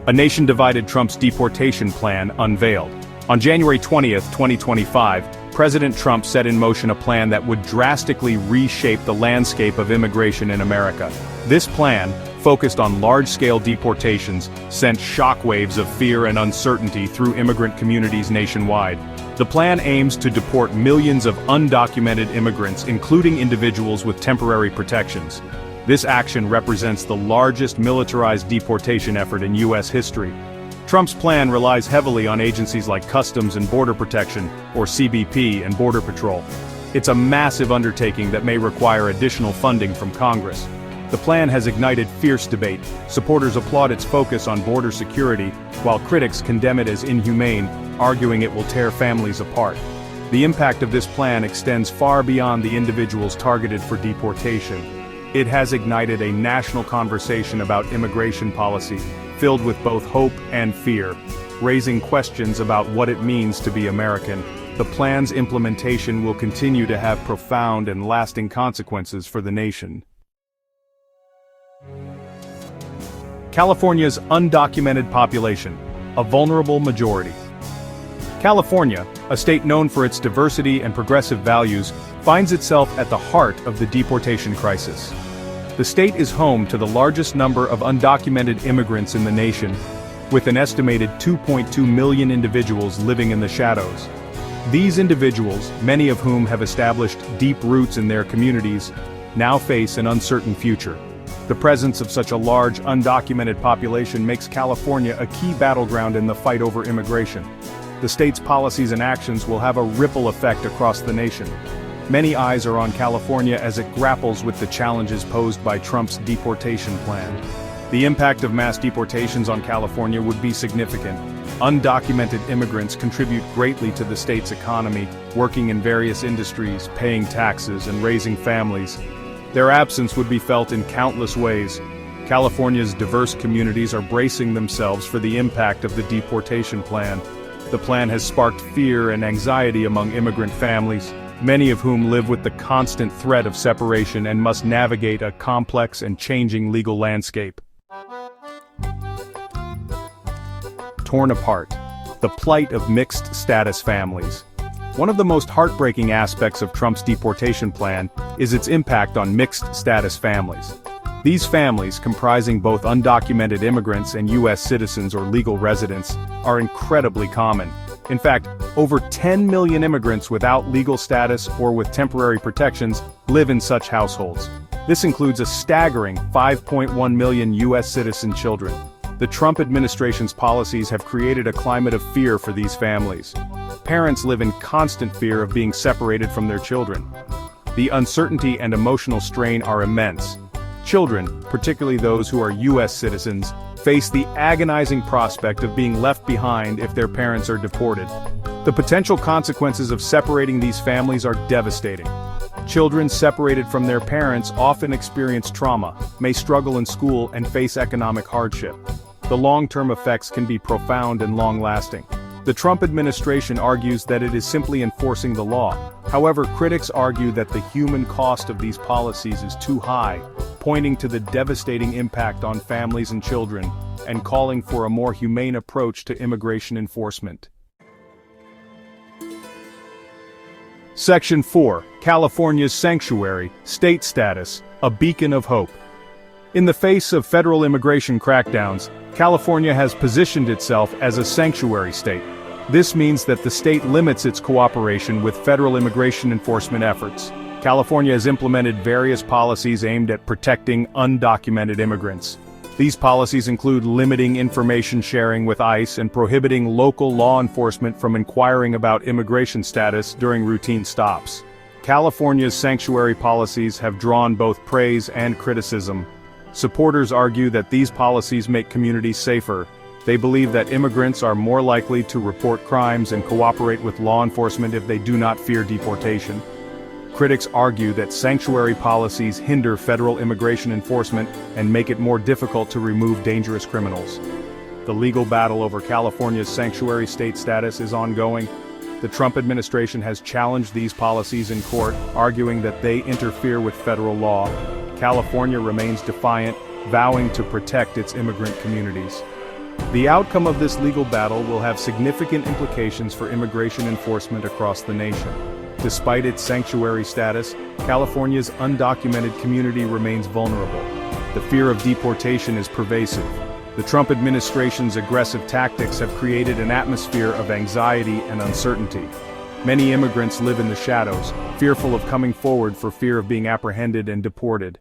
A nation-divided Trump's deportation plan unveiled. On January 20th, 2025, President Trump set in motion a plan that would drastically reshape the landscape of immigration in America. This plan, focused on large-scale deportations, sent shockwaves of fear and uncertainty through immigrant communities nationwide. The plan aims to deport millions of undocumented immigrants, including individuals with temporary protections. This action represents the largest militarized deportation effort in U.S. history. Trump's plan relies heavily on agencies like Customs and Border Protection, or CBP, and Border Patrol. It's a massive undertaking that may require additional funding from Congress. The plan has ignited fierce debate. Supporters applaud its focus on border security, while critics condemn it as inhumane, arguing it will tear families apart. The impact of this plan extends far beyond the individuals targeted for deportation. It has ignited a national conversation about immigration policy, filled with both hope and fear, raising questions about what it means to be American. The plan's implementation will continue to have profound and lasting consequences for the nation. California's undocumented population, a vulnerable majority. California, a state known for its diversity and progressive values, finds itself at the heart of the deportation crisis. The state is home to the largest number of undocumented immigrants in the nation, with an estimated 2.2 million individuals living in the shadows. These individuals, many of whom have established deep roots in their communities, now face an uncertain future. The presence of such a large undocumented population makes California a key battleground in the fight over immigration. The state's policies and actions will have a ripple effect across the nation. Many eyes are on California as it grapples with the challenges posed by Trump's deportation plan. The impact of mass deportations on California would be significant. Undocumented immigrants contribute greatly to the state's economy, working in various industries, paying taxes, and raising families. Their absence would be felt in countless ways. California's diverse communities are bracing themselves for the impact of the deportation plan. The plan has sparked fear and anxiety among immigrant families, many of whom live with the constant threat of separation and must navigate a complex and changing legal landscape. Torn apart. The plight of mixed-status families. One of the most heartbreaking aspects of Trump's deportation plan is its impact on mixed-status families. These families, comprising both undocumented immigrants and U.S. citizens or legal residents, are incredibly common. In fact, over 10 million immigrants without legal status or with temporary protections live in such households. This includes a staggering 5.1 million U.S. citizen children. The Trump administration's policies have created a climate of fear for these families. Parents live in constant fear of being separated from their children. The uncertainty and emotional strain are immense. Children, particularly those who are U.S. citizens, face the agonizing prospect of being left behind if their parents are deported. The potential consequences of separating these families are devastating. Children separated from their parents often experience trauma, may struggle in school, and face economic hardship. The long-term effects can be profound and long-lasting. The Trump administration argues that it is simply enforcing the law. However, critics argue that the human cost of these policies is too high, pointing to the devastating impact on families and children, and calling for a more humane approach to immigration enforcement. Section 4. California's Sanctuary, State Status, a Beacon of Hope. In the face of federal immigration crackdowns, California has positioned itself as a sanctuary state. This means that the state limits its cooperation with federal immigration enforcement efforts. California has implemented various policies aimed at protecting undocumented immigrants. These policies include limiting information sharing with ICE and prohibiting local law enforcement from inquiring about immigration status during routine stops. California's sanctuary policies have drawn both praise and criticism. Supporters argue that these policies make communities safer. They believe that immigrants are more likely to report crimes and cooperate with law enforcement if they do not fear deportation. Critics argue that sanctuary policies hinder federal immigration enforcement and make it more difficult to remove dangerous criminals. The legal battle over California's sanctuary state status is ongoing. The Trump administration has challenged these policies in court, arguing that they interfere with federal law. California remains defiant, vowing to protect its immigrant communities. The outcome of this legal battle will have significant implications for immigration enforcement across the nation. Despite its sanctuary status, California's undocumented community remains vulnerable. The fear of deportation is pervasive. The Trump administration's aggressive tactics have created an atmosphere of anxiety and uncertainty. Many immigrants live in the shadows, fearful of coming forward for fear of being apprehended and deported.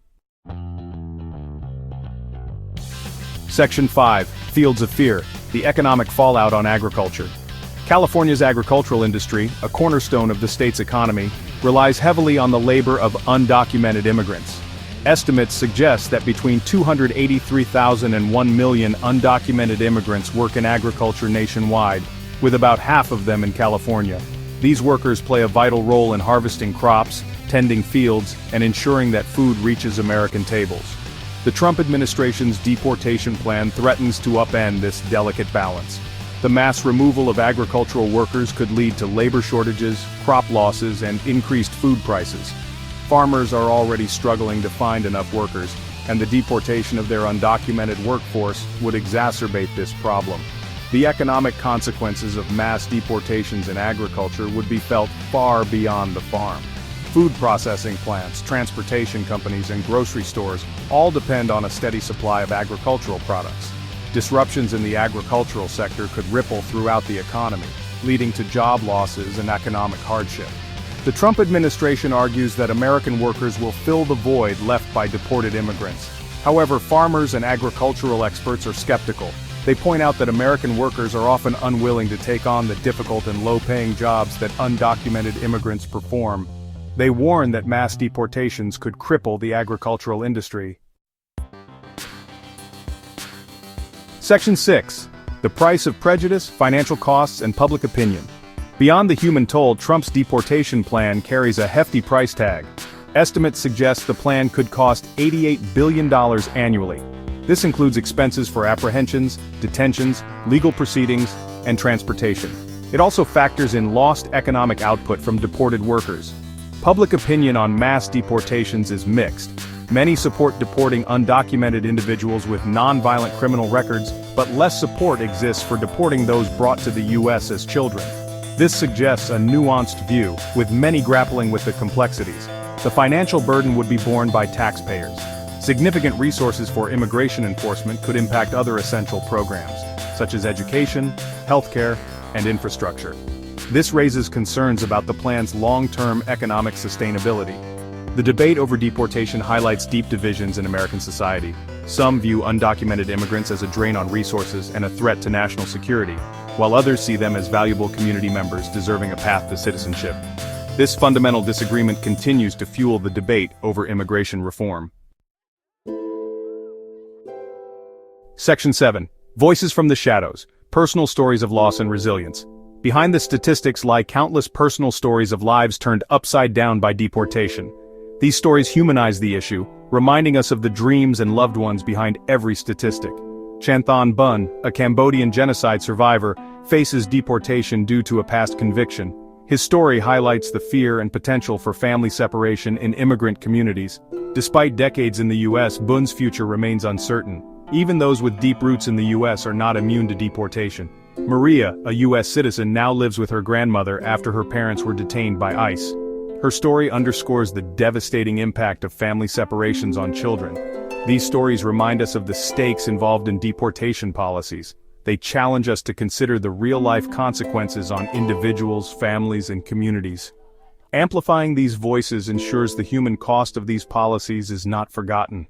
Section 5. Fields of Fear: The Economic Fallout on Agriculture. California's agricultural industry, a cornerstone of the state's economy, relies heavily on the labor of undocumented immigrants. Estimates suggest that between 283,000 and 1 million undocumented immigrants work in agriculture nationwide, with about half of them in California. These workers play a vital role in harvesting crops, tending fields, and ensuring that food reaches American tables. The Trump administration's deportation plan threatens to upend this delicate balance. The mass removal of agricultural workers could lead to labor shortages, crop losses, and increased food prices. Farmers are already struggling to find enough workers, and the deportation of their undocumented workforce would exacerbate this problem. The economic consequences of mass deportations in agriculture would be felt far beyond the farm. Food processing plants, transportation companies, and grocery stores all depend on a steady supply of agricultural products. Disruptions in the agricultural sector could ripple throughout the economy, leading to job losses and economic hardship. The Trump administration argues that American workers will fill the void left by deported immigrants. However, farmers and agricultural experts are skeptical. They point out that American workers are often unwilling to take on the difficult and low-paying jobs that undocumented immigrants perform. They warn that mass deportations could cripple the agricultural industry. Section 6. The Price of Prejudice, Financial Costs, and Public Opinion. Beyond the human toll, Trump's deportation plan carries a hefty price tag. Estimates suggest the plan could cost $88 billion annually. This includes expenses for apprehensions, detentions, legal proceedings, and transportation. It also factors in lost economic output from deported workers. Public opinion on mass deportations is mixed. Many support deporting undocumented individuals with non-violent criminal records, but less support exists for deporting those brought to the U.S. as children. This suggests a nuanced view, with many grappling with the complexities. The financial burden would be borne by taxpayers. Significant resources for immigration enforcement could impact other essential programs, such as education, healthcare, and infrastructure. This raises concerns about the plan's long-term economic sustainability. The debate over deportation highlights deep divisions in American society. Some view undocumented immigrants as a drain on resources and a threat to national security, while others see them as valuable community members deserving a path to citizenship. This fundamental disagreement continues to fuel the debate over immigration reform. Section 7. Voices from the Shadows: Personal Stories of Loss and Resilience. Behind the statistics lie countless personal stories of lives turned upside down by deportation. These stories humanize the issue, reminding us of the dreams and loved ones behind every statistic. Chanthan Bun, a Cambodian genocide survivor, faces deportation due to a past conviction. His story highlights the fear and potential for family separation in immigrant communities. Despite decades in the U.S., Bun's future remains uncertain. Even those with deep roots in the U.S. are not immune to deportation. Maria, a U.S. citizen, now lives with her grandmother after her parents were detained by ICE. Her story underscores the devastating impact of family separations on children. These stories remind us of the stakes involved in deportation policies. They challenge us to consider the real-life consequences on individuals, families, and communities. Amplifying these voices ensures the human cost of these policies is not forgotten.